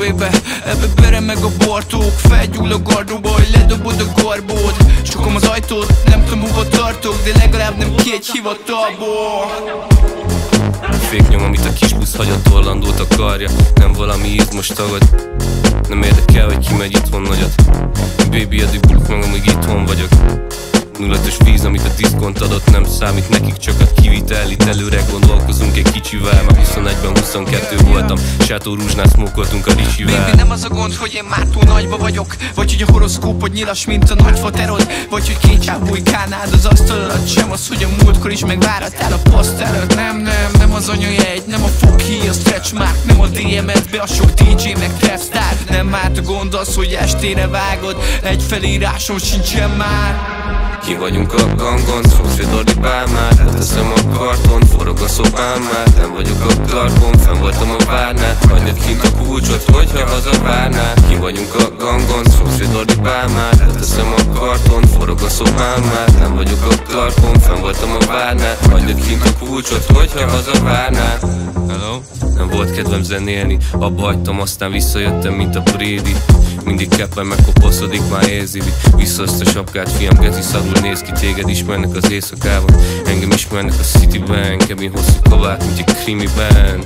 baby, ebbe bere meg a bortók. Felgyúl a gardróba, hogy ledobod a garbót. Csukom az ajtót, nem tudom hova tartok, de legalább nem ki egy hivatalból. Fék nyom, amit a kis busz hagy, a torlandót akarja. Nem valami izmos tagad. Nem érdekel, hogy ki megy itthon nagyot. Baby, addig buluk meg, amíg itthon vagyok. 0-5-ös víz, amit a diszkont adott, nem számít nekik, csak a kivitel. Itt előre gondolkozunk egy kicsivel. Már 21-ben 22 voltam, Sátó Rúzsnál szmókoltunk a Ricsivel. Baby, nem az a gond, hogy én már túl nagyba vagyok, vagy hogy a horoszkópod nyilas, mint a nagyfaterod, vagy hogy két csápúj kánád az asztal alatt. Sem az, hogy a múltkor is megvárattál a poszt előtt. Nem az anyajegy, nem a foghíj, a stretch mark, nem a DM-et be a sok DJ meg trapstar. Nem már a gond az, hogy estére vágod, egy felírásom sincsen már. Ki vagyunk a gangon, szomszédordi bálmát. Leteszem a karton, forog a szobám már. Nem vagyok a Clarkon, fenn voltam a várnál. Hagyd kint a kulcsot, hogyha hazavárnál. Ki vagyunk a gangon, szomszédordi bálmát. Leteszem a karton, forog a szobám már. Nem vagyok a Clarkon, fenn voltam a várnál. Hagyd kint a kulcsot, hogyha hazavárnál. Hello? Nem volt kedvem zenélni, abba hagytam, aztán visszajöttem, mint a Brady. Mindig keppen megkopaszodik, már érzi. Vissza azt a sapkát, fiam, geci szarul néz ki. Téged ismernek az éjszakában, engem ismernek a Cityben. Kevin hosszú kabát, mint egy krimiben.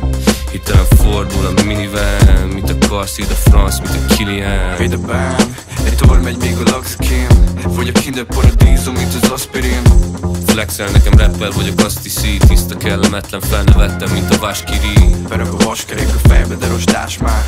Hirtelen fordul a minivan, mint a Carseed, a France, mint a Kilian. Hey, the band, egy tor megy még a Luxkin, vagy a Kinder Paradízum, mint az aspirin. Flexel, nekem rapper vagyok, azt hiszi. Tiszta, kellemetlen, felnevettem, mint a Váskiri. Pereg a vaskerék a fejbe, de rostás már.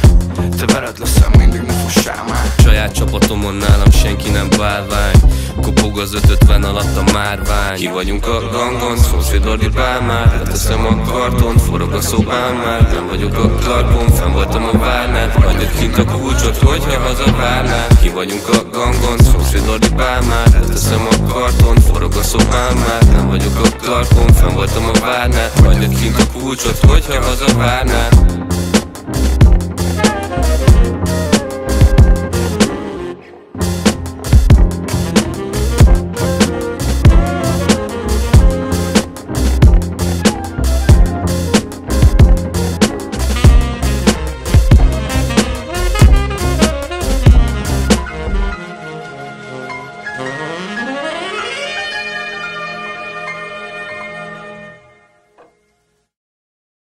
Te veled leszem, mindig ne fussál már. Saját csapatomon nálam senki nem bálvány. Kopog az 550 alatt a márvány. Ki vagyunk a gangon, szomszédordi bálmát. Leteszem a karton, forog a szobám már. Nem vagyok a Clarkon, fenn voltam a várnál. Hagyd kint a kulcsot, hogyha hazavárnál. Ki vagyunk a gangon, szomszédordi bálmát. Leteszem a karton, forog a szobám már. Nem vagyok a Clarkon, fenn voltam a várnál. Hagyd kint a kulcsot, hogyha hazavárnál.